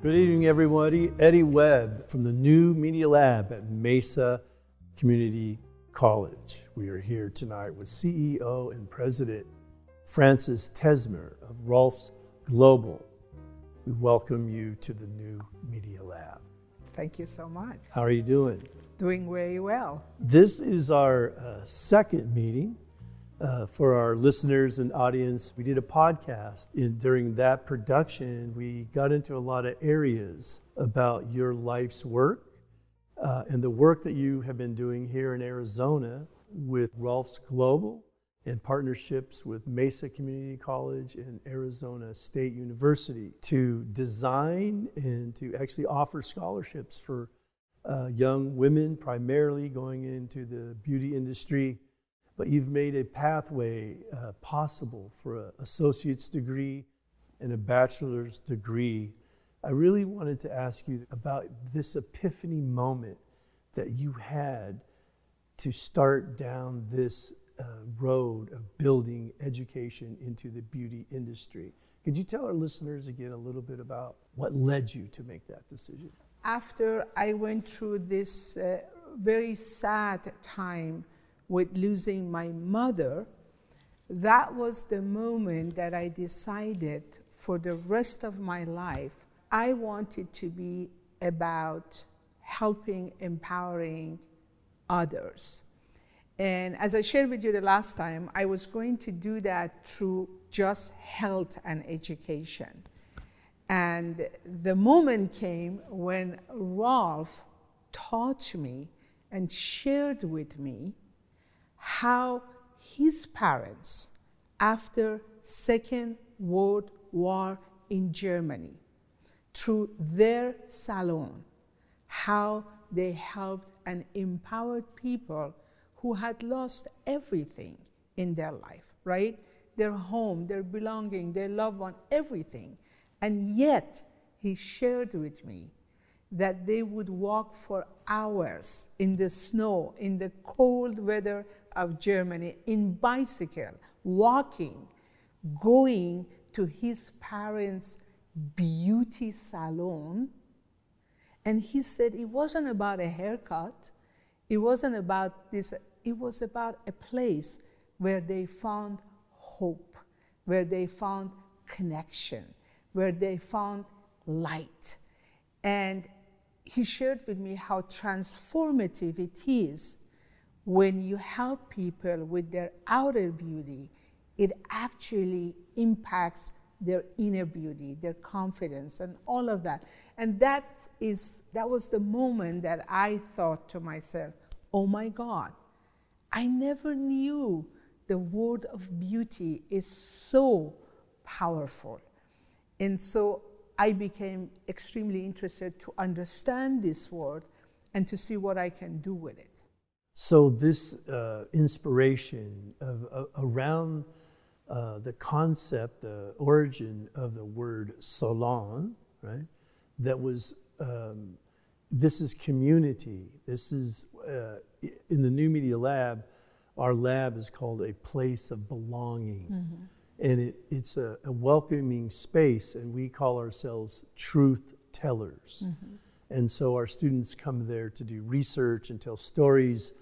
Good evening, everybody. Eddie Webb from the New Media Lab at Mesa Community College. We are here tonight with CEO and President Francis Tesmer of ROLFS Global. We welcome you to the New Media Lab. Thank you so much. How are you doing? Doing very well. This is our second meeting. For our listeners and audience, we did a podcast. During that production, we got into a lot of areas about your life's work and the work that you have been doing here in Arizona with ROLFS Global and partnerships with Mesa Community College and Arizona State University to design and to actually offer scholarships for young women, primarily going into the beauty industry. But you've made a pathway possible for an associate's degree and a bachelor's degree. I really wanted to ask you about this epiphany moment that you had to start down this road of building education into the beauty industry. Could you tell our listeners again a little bit about what led you to make that decision? After I went through this very sad time with losing my mother, that was the moment that I decided for the rest of my life, I wanted to be about helping, empowering others. And as I shared with you the last time, I was going to do that through just health and education. And the moment came when Rolf taught me and shared with me how his parents, after Second World War in Germany, through their salon, how they helped and empowered people who had lost everything in their life, right? Their home, their belonging, their loved one, everything. And yet, he shared with me that they would walk for hours in the snow, in the cold weather of Germany, in bicycle, walking, going to his parents' beauty salon. And he said it wasn't about a haircut, it wasn't about this, it was about a place where they found hope, where they found connection, where they found light. And he shared with me how transformative it is when you help people with their outer beauty. It actually impacts their inner beauty, their confidence, and all of that. And that was the moment that I thought to myself, oh my God, I never knew the word of beauty is so powerful. And so I became extremely interested to understand this word and to see what I can do with it. So this inspiration around the concept, the origin of the word salon, right? That was, this is community. This is, in the New Media Lab, our lab is called a place of belonging. Mm-hmm. And it's a welcoming space, and we call ourselves truth tellers. Mm-hmm. And so our students come there to do research and tell stories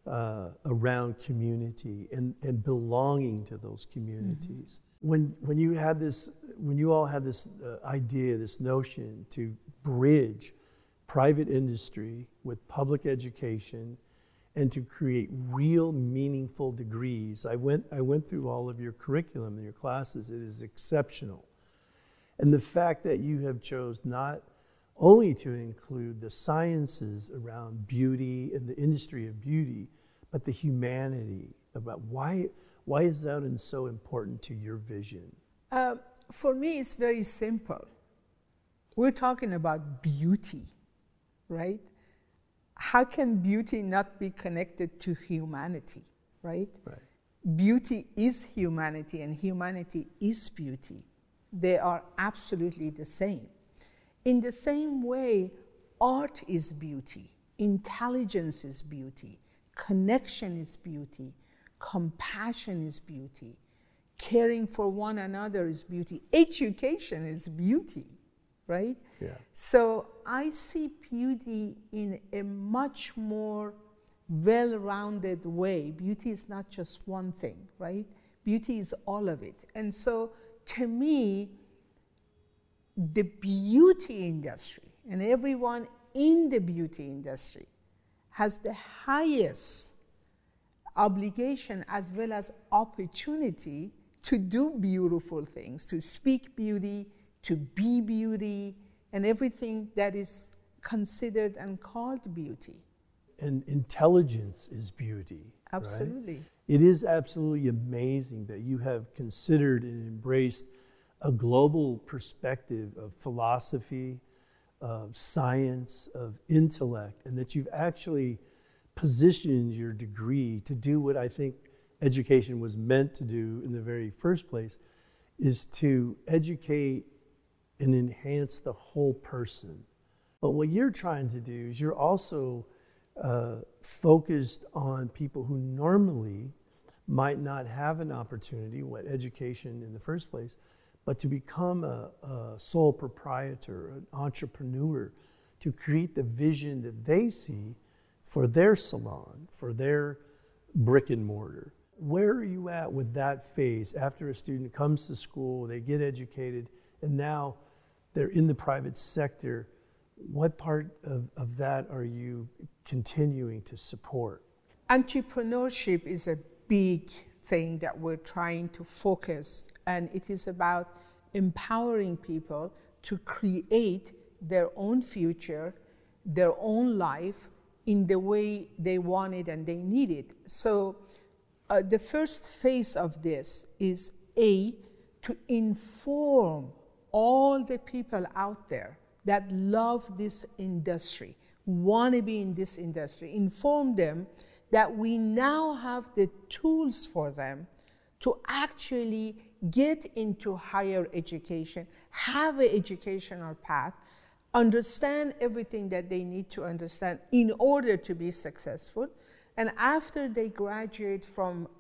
around community and belonging to those communities. Mm-hmm. When you all had this idea, this notion to bridge private industry with public education and to create real meaningful degrees. I went through all of your curriculum and your classes. It is exceptional. And the fact that you have chose not only to include the sciences around beauty and the industry of beauty, but the humanity about why is that so important to your vision? For me, it's very simple. We're talking about beauty, right? How can beauty not be connected to humanity, right? Right. Beauty is humanity and humanity is beauty. They are absolutely the same. In the same way, art is beauty, intelligence is beauty, connection is beauty, compassion is beauty, caring for one another is beauty, education is beauty, right? Yeah. So I see beauty in a much more well-rounded way. Beauty is not just one thing, right? Beauty is all of it. And so to me, the beauty industry and everyone in the beauty industry has the highest obligation as well as opportunity to do beautiful things, to speak beauty, to be beauty, and everything that is considered and called beauty. And intelligence is beauty. Absolutely. Right? It is absolutely amazing that you have considered and embraced a global perspective of philosophy, of science, of intellect, and that you've actually positioned your degree to do what I think education was meant to do in the very first place, is to educate and enhance the whole person. But what you're trying to do is you're also focused on people who normally might not have an opportunity, what education in the first place, but to become a sole proprietor, an entrepreneur, to create the vision that they see for their salon, for their brick and mortar. Where are you at with that phase after a student comes to school, they get educated, and now they're in the private sector? What part of that are you continuing to support? Entrepreneurship is a big thing that we're trying to focus, and it is about empowering people to create their own future, their own life in the way they want it and they need it. So the first phase of this is to inform all the people out there that love this industry, want to be in this industry, inform them that we now have the tools for them to actually get into higher education, have an educational path, understand everything that they need to understand in order to be successful. And after they graduate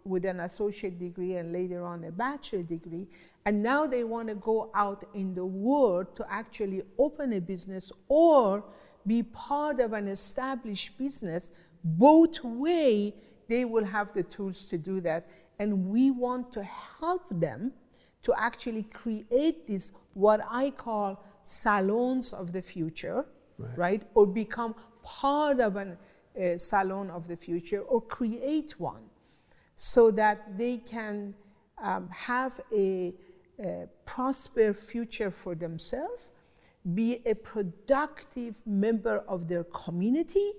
with an associate degree and later on a bachelor degree, and now they want to go out in the world to actually open a business or be part of an established business, both ways they will have the tools to do that. And we want to help them to actually create this, what I call salons of the future, right? Or become part of a salon of the future, or create one, so that they can have a prosperous future for themselves, be a productive member of their community,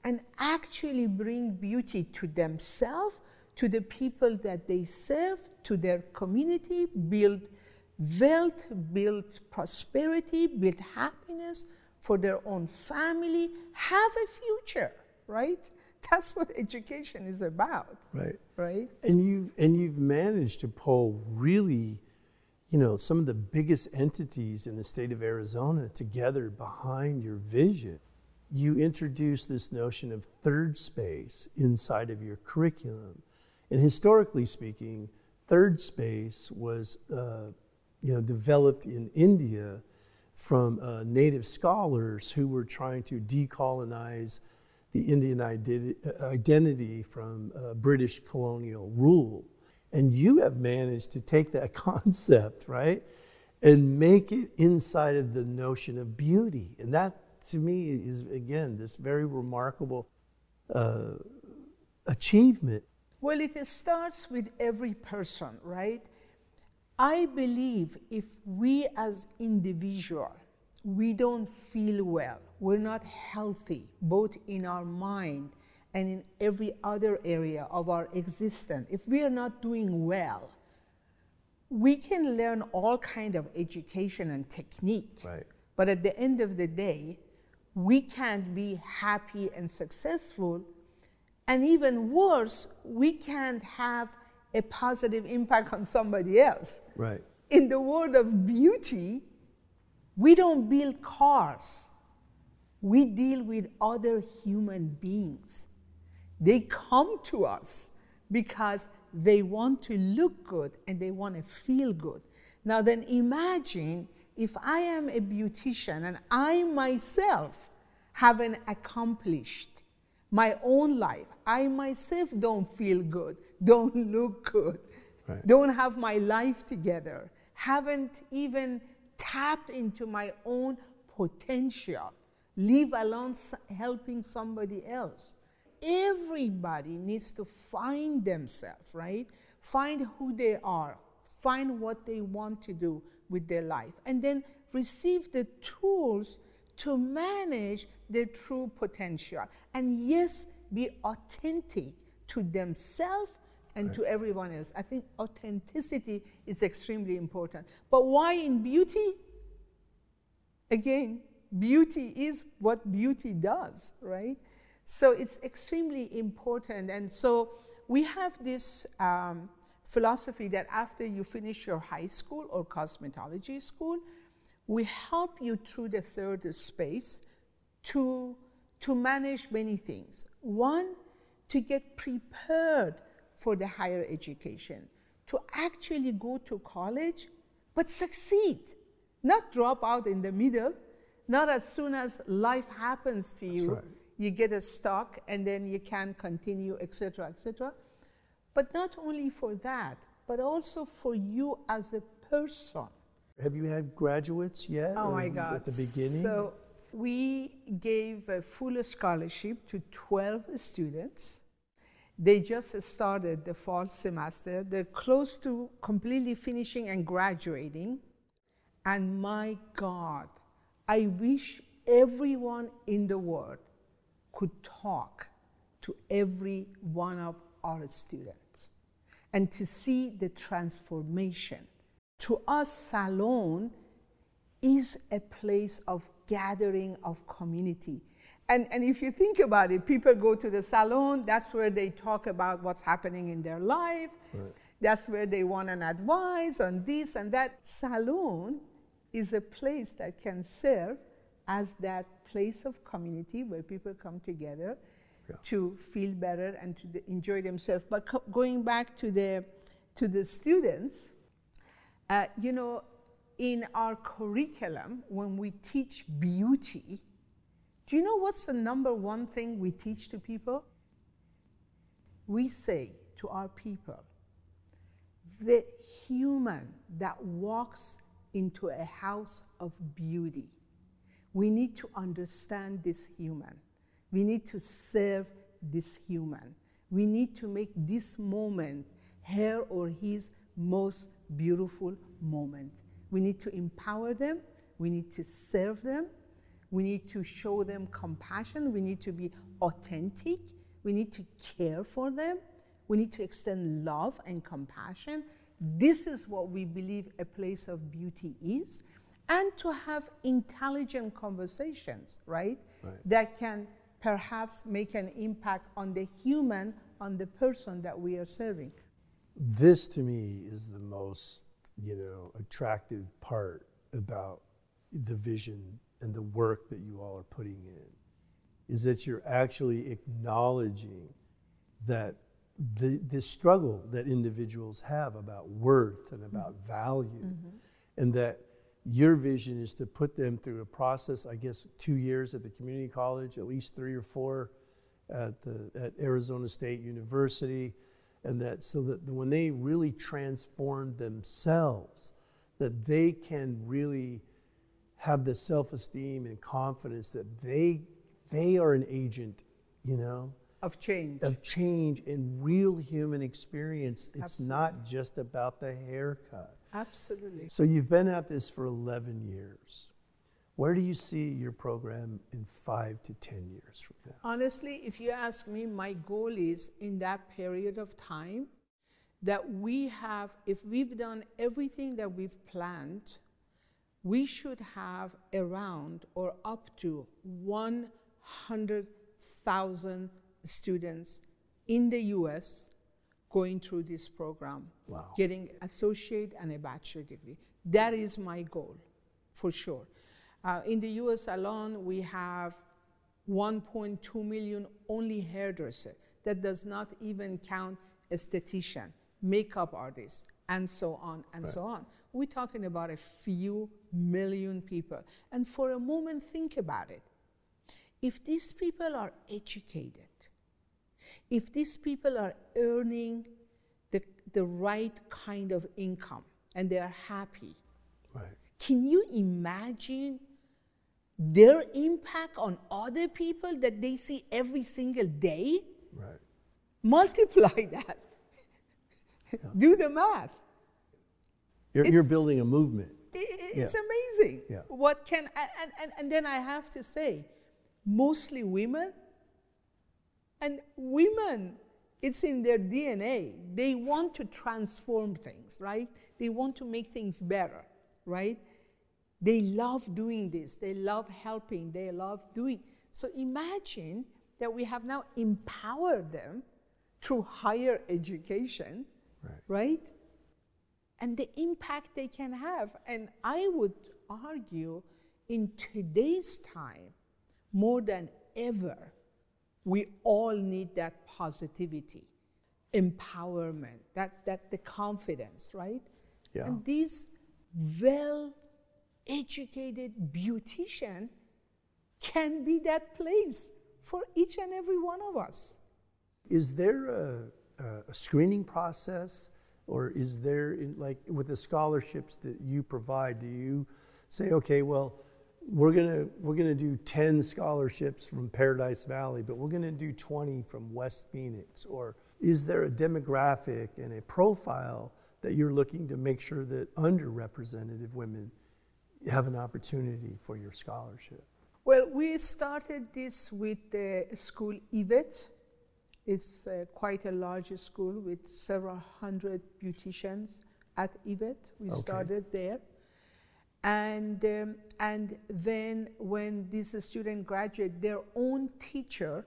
and actually bring beauty to themselves, to the people that they serve, to their community, build wealth, build prosperity, build happiness for their own family, have a future, right? That's what education is about. Right. Right. And you've managed to pull really, some of the biggest entities in the state of Arizona together behind your vision. You introduced this notion of third space inside of your curriculum. And historically speaking, third space was developed in India from native scholars who were trying to decolonize the Indian identity from British colonial rule. And you have managed to take that concept, right, and make it inside of the notion of beauty. And that, to me, is, again, this very remarkable achievement. Well, it starts with every person, right? I believe if we as individuals, we don't feel well, we're not healthy, both in our mind and in every other area of our existence, if we are not doing well, we can learn all kinds of education and technique. Right. But at the end of the day, we can't be happy and successful. And even worse, we can't have a positive impact on somebody else. Right. In the world of beauty, we don't build cars. We deal with other human beings. They come to us because they want to look good and they want to feel good. Now then imagine if I am a beautician and I myself haven't accomplished my own life, I myself don't feel good, don't look good, don't have my life together, haven't even tapped into my own potential, leave alone helping somebody else. Everybody needs to find themselves, right? Find who they are, find what they want to do with their life, and then receive the tools to manage their true potential. And yes, be authentic to themselves and to everyone else. I think authenticity is extremely important. But why in beauty? Again, beauty is what beauty does, right? So it's extremely important. And so we have this philosophy that after you finish your high school or cosmetology school, we help you through the third space to manage many things. One, to get prepared for the higher education, to actually go to college, but succeed, not drop out in the middle, not as soon as life happens to you, you get a stock and then you can't continue, etc., etc. But not only for that, but also for you as a person. Have you had graduates yet? Oh my God. At the beginning? So we gave a full scholarship to 12 students. They just started the fall semester. They're close to completely finishing and graduating. And my God, I wish everyone in the world could talk to every one of our students and to see the transformation. To us, salon is a place of gathering of community. And if you think about it, people go to the salon, that's where they talk about what's happening in their life. That's where they want an advice on this and that. Salon is a place that can serve as that place of community where people come together to feel better and to enjoy themselves. But going back to the students, you know, in our curriculum, when we teach beauty, do you know what's the number one thing we teach to people? We say to our people, the human that walks into a house of beauty, we need to understand this human. We need to serve this human. We need to make this moment her or his most beautiful moment. We need to empower them. We need to serve them. We need to show them compassion. We need to be authentic. We need to care for them. We need to extend love and compassion. This is what we believe a place of beauty is. And to have intelligent conversations, right? That can perhaps make an impact on the human, on the person that we are serving. This to me is the most, attractive part about the vision and the work that you all are putting in, is that you're actually acknowledging that the struggle that individuals have about worth and about value, and that your vision is to put them through a process, I guess 2 years at the community college, at least 3 or 4 at Arizona State University, and that so that when they really transform themselves, that they can really have the self-esteem and confidence that they are an agent, of change and real human experience. It's not just about the haircut. Absolutely. So you've been at this for 11 years. Where do you see your program in 5 to 10 years from now? Honestly, if you ask me, my goal is in that period of time that we have, if we've done everything that we've planned, we should have around or up to 100,000 students in the US going through this program, getting associate and a bachelor degree. That is my goal, for sure. In the US alone, we have 1.2 million only hairdressers. That does not even count esthetician, makeup artists, and so on and so on. We're talking about a few million people. And for a moment, think about it. If these people are educated, if these people are earning the right kind of income and they are happy, right. Can you imagine their impact on other people that they see every single day? Right. Multiply that. Yeah. Do the math. You're building a movement. It's amazing. Yeah. What can and then I have to say, mostly women. And women, it's in their DNA. They want to transform things, right? They want to make things better, right? They love doing this. They love helping. They love doing. So imagine that we have now empowered them through higher education, right? And the impact they can have. And I would argue in today's time, more than ever, we all need that positivity, empowerment, that the confidence, right? Yeah. And these well-educated beauticians can be that place for each and every one of us. Is there a screening process, or is there, like with the scholarships that you provide, do you say, okay, well, we're gonna do 10 scholarships from Paradise Valley, but we're gonna do 20 from West Phoenix? Or is there a demographic and a profile that you're looking to make sure that underrepresented women have an opportunity for your scholarship? Well, we started this with the school EVET. It's quite a large school with several hundred beauticians at EVET. We started there. And then when these students graduate, their own teacher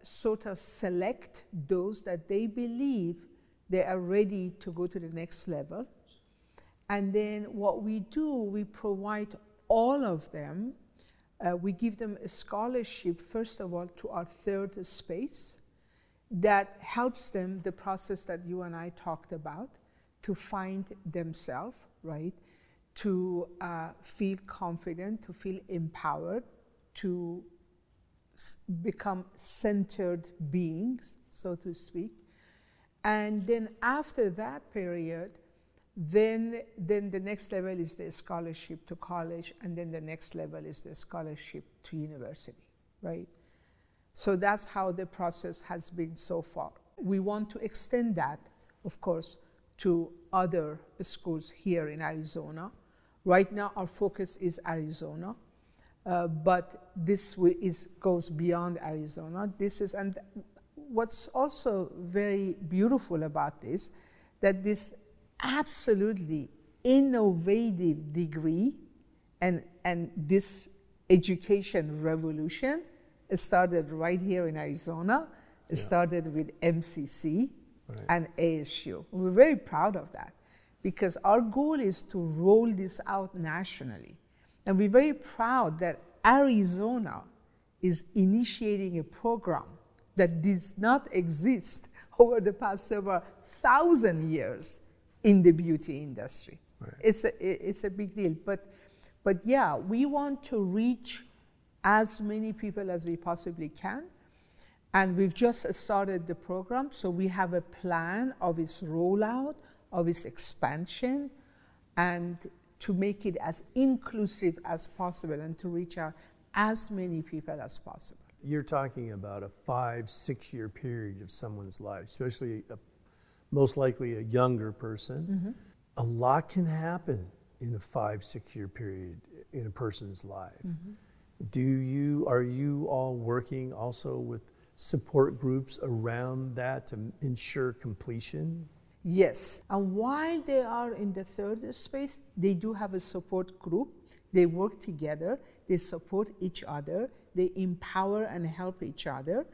sort of select those that they believe they are ready to go to the next level. And then what we do, we provide all of them, we give them a scholarship, first of all, to our third space that helps them, the process that you and I talked about, to find themselves, right? To feel confident, to feel empowered, to become centered beings, so to speak. And then after that period, then the next level is the scholarship to college, and then the next level is the scholarship to university, right? So that's how the process has been so far. We want to extend that, of course, to other schools here in Arizona. Right now, our focus is Arizona, but this goes beyond Arizona. And what's also very beautiful about this, that this absolutely innovative degree and this education revolution started right here in Arizona. It started with MCC and ASU. We're very proud of that, because our goal is to roll this out nationally. And we're very proud that Arizona is initiating a program that did not exist over the past several thousand years in the beauty industry. Right. It's a big deal. But yeah, we want to reach as many people as we possibly can. And we've just started the program, so we have a plan of its rollout, of its expansion, and to make it as inclusive as possible and to reach out as many people as possible. You're talking about a 5-6 year period of someone's life, especially most likely a younger person. Mm-hmm. A lot can happen in a 5-6 year period in a person's life. Mm-hmm. Are you all working also with support groups around that to ensure completion? Yes, and while they are in the third space, they do have a support group. They work together, they support each other, they empower and help each other.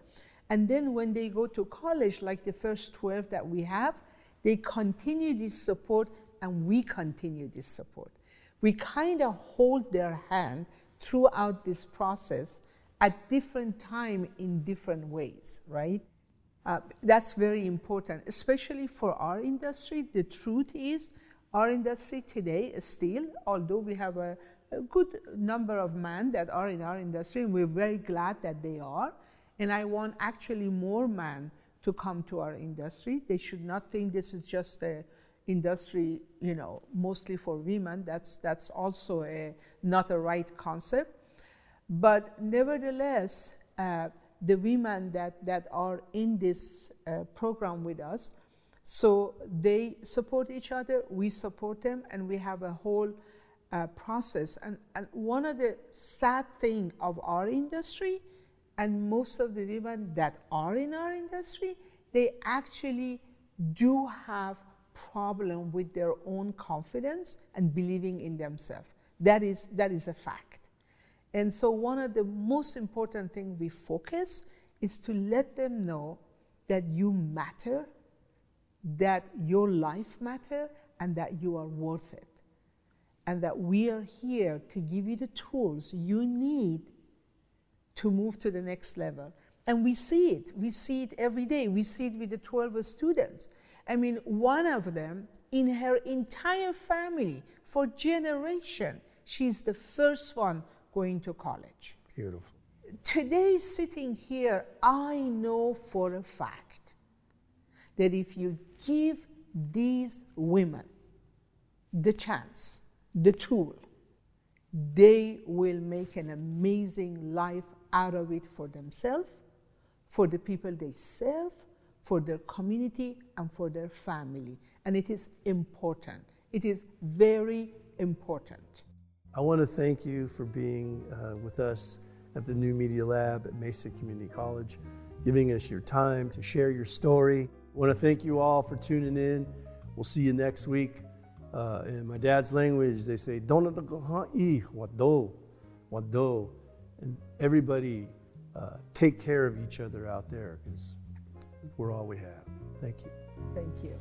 And then when they go to college, like the first 12 that we have, they continue this support and we continue this support. We kind of hold their hand throughout this process at different times in different ways, right? That's very important, especially for our industry. The truth is, Our industry today is still, although we have a good number of men that are in our industry, and we're very glad that they are, and I want actually more men to come to our industry. They should not think this is just a industry, you know, mostly for women. That's also not a right concept. But nevertheless, the women that are in this program with us, so they support each other, we support them, and we have a whole process. And one of the sad things of our industry, and most of the women that are in our industry, they actually do have problem with their own confidence and believing in themselves. That is a fact. And so one of the most important things we focus is to let them know that you matter, that your life matters, and that you are worth it. And that we are here to give you the tools you need to move to the next level. And we see it every day. We see it with the 12 students. I mean, one of them, in her entire family, for generation, she's the first one going to college. Beautiful. Today, sitting here, I know for a fact that if you give these women the chance, the tool, they will make an amazing life out of it for themselves, for the people they serve, for their community, and for their family. And it is important. It is very important. I want to thank you for being with us at the New Media Lab at Mesa Community College, giving us your time to share your story. I want to thank you all for tuning in. We'll see you next week. In my dad's language, they say, wado. And everybody take care of each other out there, because we're all we have. Thank you. Thank you.